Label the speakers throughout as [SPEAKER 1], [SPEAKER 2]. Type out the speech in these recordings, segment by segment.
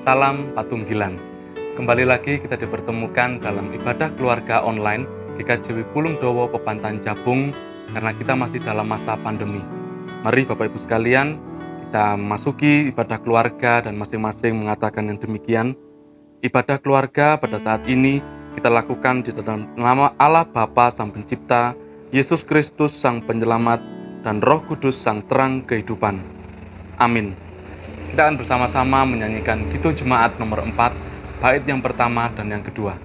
[SPEAKER 1] Salam Patunggilan. Kembali lagi kita dipertemukan dalam ibadah keluarga online GKJ Pulung Dowo Pepantan Jabung karena kita masih dalam masa pandemi. Mari Bapak Ibu sekalian, kita masuki ibadah keluarga dan masing-masing mengatakan yang demikian. Ibadah keluarga pada saat ini kita lakukan di dalam nama Allah Bapa Sang Pencipta, Yesus Kristus Sang Penyelamat, dan Roh Kudus Sang Terang Kehidupan. Amin. Kita akan bersama-sama menyanyikan Kidung Jemaat nomor 4, bait yang pertama dan yang kedua.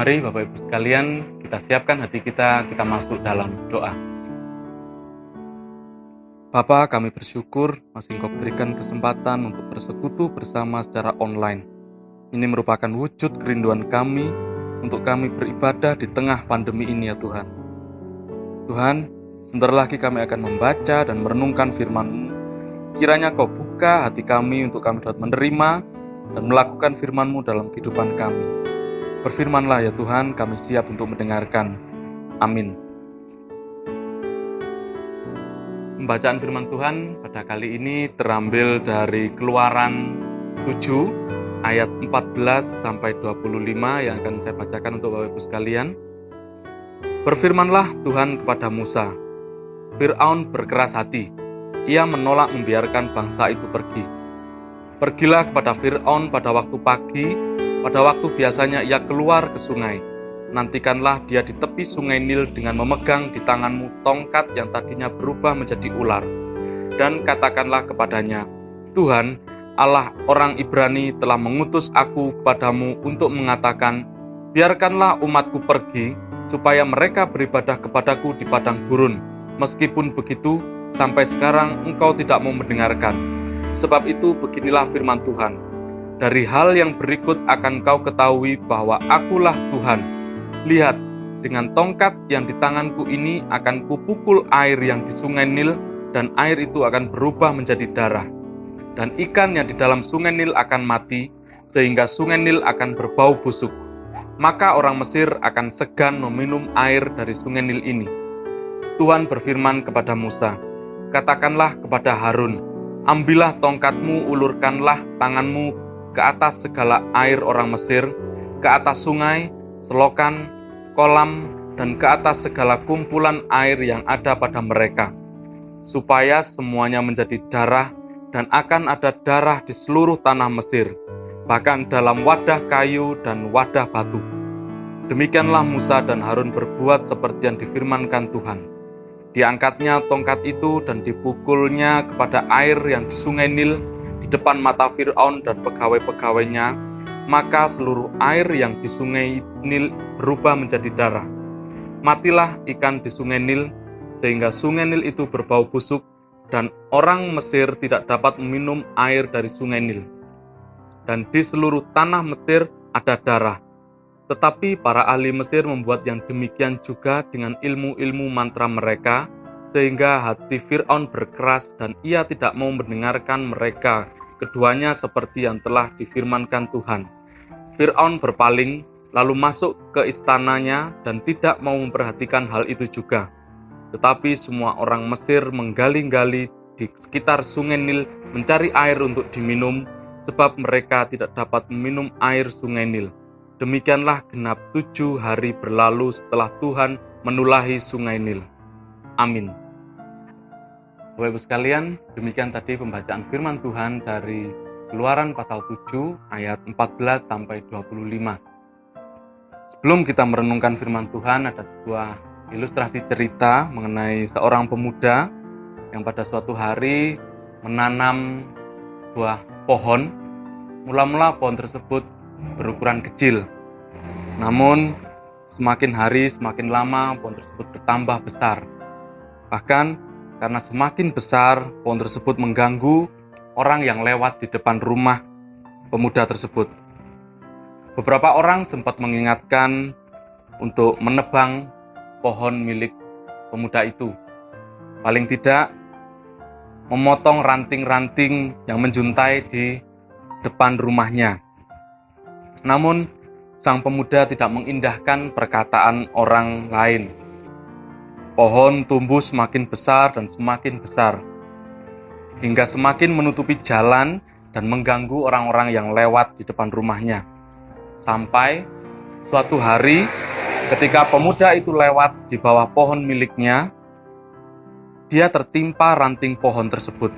[SPEAKER 1] Mari Bapak Ibu sekalian, kita siapkan hati kita masuk dalam doa. Bapa, kami bersyukur masih Engkau berikan kesempatan untuk bersekutu bersama secara online. Ini merupakan wujud kerinduan kami untuk kami beribadah di tengah pandemi ini ya Tuhan. Tuhan, sebentar lagi kami akan membaca dan merenungkan firman-Mu. Kiranya Kau buka hati kami untuk kami dapat menerima dan melakukan firman-Mu dalam kehidupan kami. Berfirmanlah ya Tuhan, kami siap untuk mendengarkan. Amin. Pembacaan firman Tuhan pada kali ini terambil dari Keluaran 7 ayat 14 sampai 25 yang akan saya bacakan untuk Bapak Ibu sekalian. Berfirmanlah Tuhan kepada Musa, Fir'aun berkeras hati, ia menolak membiarkan bangsa itu pergi. Pergilah kepada Fir'aun pada waktu pagi, pada waktu biasanya ia keluar ke sungai. Nantikanlah dia di tepi sungai Nil dengan memegang di tanganmu tongkat yang tadinya berubah menjadi ular. Dan katakanlah kepadanya, Tuhan, Allah orang Ibrani telah mengutus aku kepadamu untuk mengatakan, biarkanlah umatku pergi, supaya mereka beribadah kepadaku di padang gurun. Meskipun begitu, sampai sekarang engkau tidak mau mendengarkan. Sebab itu beginilah firman Tuhan. Dari hal yang berikut akan kau ketahui bahwa akulah Tuhan. Lihat, dengan tongkat yang di tanganku ini akan kupukul air yang di sungai Nil, dan air itu akan berubah menjadi darah. Dan ikan yang di dalam sungai Nil akan mati, sehingga sungai Nil akan berbau busuk. Maka orang Mesir akan segan meminum air dari sungai Nil ini. Tuhan berfirman kepada Musa, katakanlah kepada Harun, ambillah tongkatmu, ulurkanlah tanganmu ke atas segala air orang Mesir, ke atas sungai, selokan, kolam, dan ke atas segala kumpulan air yang ada pada mereka, supaya semuanya menjadi darah, dan akan ada darah di seluruh tanah Mesir, bahkan dalam wadah kayu dan wadah batu. Demikianlah Musa dan Harun berbuat seperti yang difirmankan Tuhan. Diangkatnya tongkat itu dan dipukulnya kepada air yang di sungai Nil, di depan mata Fir'aun dan pegawai-pegawainya, maka seluruh air yang di sungai Nil berubah menjadi darah. Matilah ikan di sungai Nil, sehingga sungai Nil itu berbau busuk, dan orang Mesir tidak dapat meminum air dari sungai Nil. Dan di seluruh tanah Mesir ada darah. Tetapi para ahli Mesir membuat yang demikian juga dengan ilmu-ilmu mantra mereka, sehingga hati Fir'aun berkeras dan ia tidak mau mendengarkan mereka keduanya seperti yang telah difirmankan Tuhan. Fir'aun berpaling, lalu masuk ke istananya dan tidak mau memperhatikan hal itu juga. Tetapi semua orang Mesir menggali-gali di sekitar sungai Nil mencari air untuk diminum, sebab mereka tidak dapat meminum air sungai Nil. Demikianlah genap 7 hari berlalu setelah Tuhan menulahi sungai Nil. Amin. Bapak Ibu sekalian, demikian tadi pembacaan firman Tuhan dari Keluaran pasal 7 ayat 14 sampai 25. Sebelum kita merenungkan firman Tuhan, ada sebuah ilustrasi cerita mengenai seorang pemuda yang pada suatu hari menanam sebuah pohon. Mula-mula pohon tersebut berukuran kecil. Namun semakin hari semakin lama pohon tersebut bertambah besar. Bahkan karena semakin besar pohon tersebut mengganggu orang yang lewat di depan rumah pemuda tersebut. Beberapa orang sempat mengingatkan untuk menebang pohon milik pemuda itu. Paling tidak memotong ranting-ranting yang menjuntai di depan rumahnya. Namun sang pemuda tidak mengindahkan perkataan orang lain. Pohon tumbuh semakin besar dan semakin besar, hingga semakin menutupi jalan dan mengganggu orang-orang yang lewat di depan rumahnya. Sampai suatu hari ketika pemuda itu lewat di bawah pohon miliknya, dia tertimpa ranting pohon tersebut.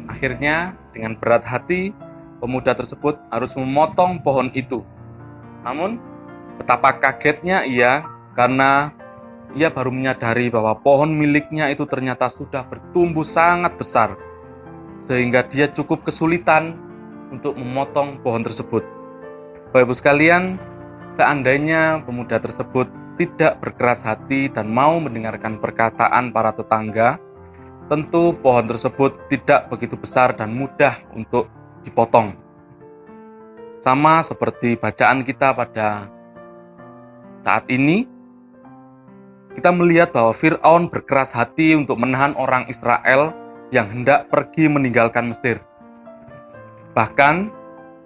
[SPEAKER 1] Akhirnya dengan berat hati, pemuda tersebut harus memotong pohon itu. Namun betapa kagetnya ia karena ia baru menyadari bahwa pohon miliknya itu ternyata sudah bertumbuh sangat besar, sehingga dia cukup kesulitan untuk memotong pohon tersebut. Bapak Ibu sekalian, seandainya pemuda tersebut tidak berkeras hati dan mau mendengarkan perkataan para tetangga, tentu pohon tersebut tidak begitu besar dan mudah untuk dipotong. Sama seperti bacaan kita pada saat ini, kita melihat bahwa Fir'aun berkeras hati untuk menahan orang Israel yang hendak pergi meninggalkan Mesir. Bahkan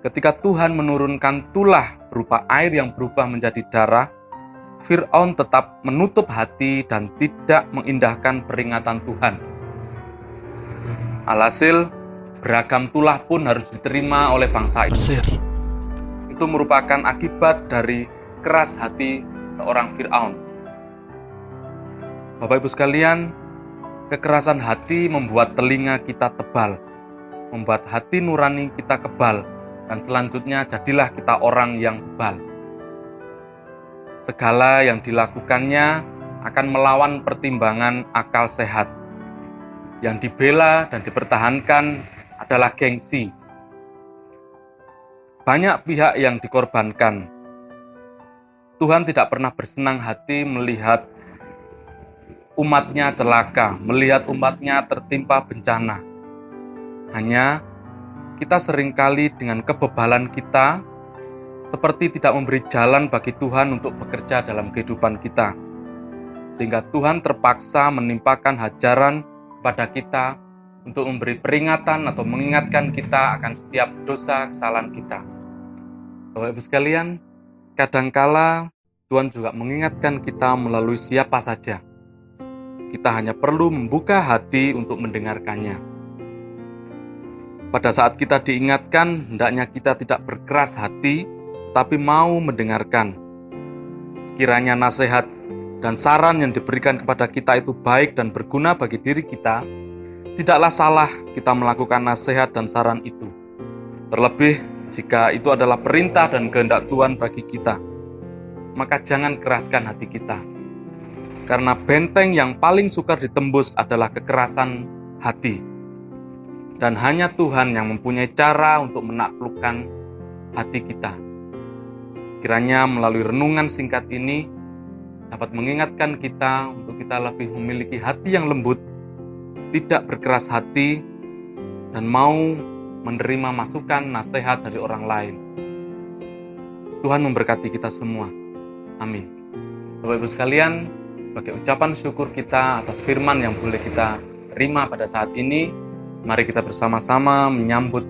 [SPEAKER 1] ketika Tuhan menurunkan tulah berupa air yang berubah menjadi darah, Fir'aun tetap menutup hati dan tidak mengindahkan peringatan Tuhan. Alhasil, beragam tulah pun harus diterima oleh bangsa Mesir. Itu merupakan akibat dari keras hati seorang Fir'aun. Bapak Ibu sekalian, kekerasan hati membuat telinga kita tebal, membuat hati nurani kita kebal, dan selanjutnya jadilah kita orang yang bebal. Segala yang dilakukannya akan melawan pertimbangan akal sehat. Yang dibela dan dipertahankan adalah gengsi. Banyak pihak yang dikorbankan. Tuhan tidak pernah bersenang hati melihat umatnya celaka, melihat umatnya tertimpa bencana. Hanya kita seringkali dengan kebebalan kita seperti tidak memberi jalan bagi Tuhan untuk bekerja dalam kehidupan kita. Sehingga Tuhan terpaksa menimpakan hajaran kepada kita untuk memberi peringatan atau mengingatkan kita akan setiap dosa kesalahan kita. Bapak Ibu sekalian, kadangkala Tuhan juga mengingatkan kita melalui siapa saja. Kita hanya perlu membuka hati untuk mendengarkannya. Pada saat kita diingatkan, hendaknya kita tidak berkeras hati, tapi mau mendengarkan. Sekiranya nasihat dan saran yang diberikan kepada kita itu baik dan berguna bagi diri kita, tidaklah salah kita melakukan nasihat dan saran itu. Terlebih jika itu adalah perintah dan kehendak Tuhan bagi kita, maka jangan keraskan hati kita. Karena benteng yang paling sukar ditembus adalah kekerasan hati. Dan hanya Tuhan yang mempunyai cara untuk menaklukkan hati kita. Kiranya melalui renungan singkat ini dapat mengingatkan kita untuk kita lebih memiliki hati yang lembut, tidak berkeras hati, dan mau menerima masukan nasihat dari orang lain. Tuhan memberkati kita semua. Amin. Bapak Ibu sekalian, sebagai ucapan syukur kita atas firman yang boleh kita terima pada saat ini, Mari kita bersama-sama menyambut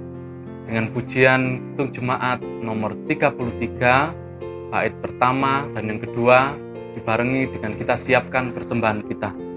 [SPEAKER 1] dengan pujian untuk jemaat nomor 33, bait pertama dan yang kedua, dibarengi dengan kita siapkan persembahan kita.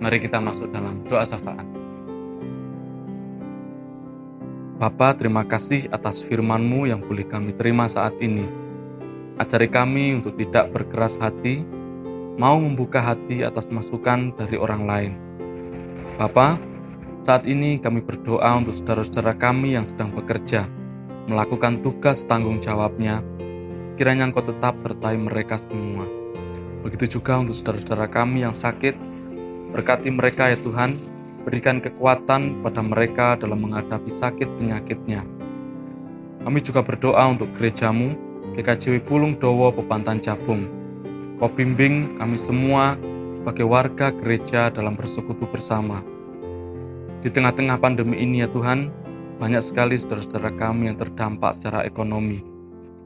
[SPEAKER 1] Mari kita masuk dalam doa syafaat. Bapa, terima kasih atas firman-Mu yang boleh kami terima saat ini. Ajari kami untuk tidak berkeras hati, mau membuka hati atas masukan dari orang lain. Bapa, saat ini kami berdoa untuk saudara-saudara kami yang sedang bekerja, melakukan tugas tanggung jawabnya. Kiranya Engkau tetap sertai mereka semua. Begitu juga untuk saudara-saudara kami yang sakit, berkati mereka ya Tuhan, berikan kekuatan pada mereka dalam menghadapi sakit penyakitnya. Kami juga berdoa untuk gereja-Mu, GKJ Pulung Dowo Pepantan Jabung. Kau bimbing kami semua sebagai warga gereja dalam bersekutu bersama. Di tengah-tengah pandemi ini ya Tuhan, banyak sekali saudara-saudara kami yang terdampak secara ekonomi.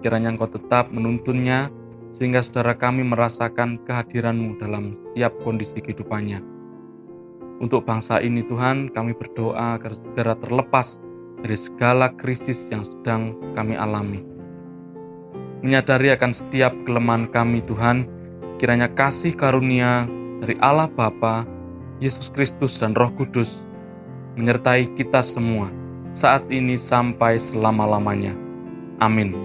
[SPEAKER 1] Kiranya Engkau tetap menuntunnya, sehingga saudara kami merasakan kehadiran-Mu dalam setiap kondisi kehidupannya. Untuk bangsa ini Tuhan, kami berdoa agar segera terlepas dari segala krisis yang sedang kami alami. Menyadari akan setiap kelemahan kami Tuhan, kiranya kasih karunia dari Allah Bapa, Yesus Kristus dan Roh Kudus menyertai kita semua saat ini sampai selama-lamanya. Amin.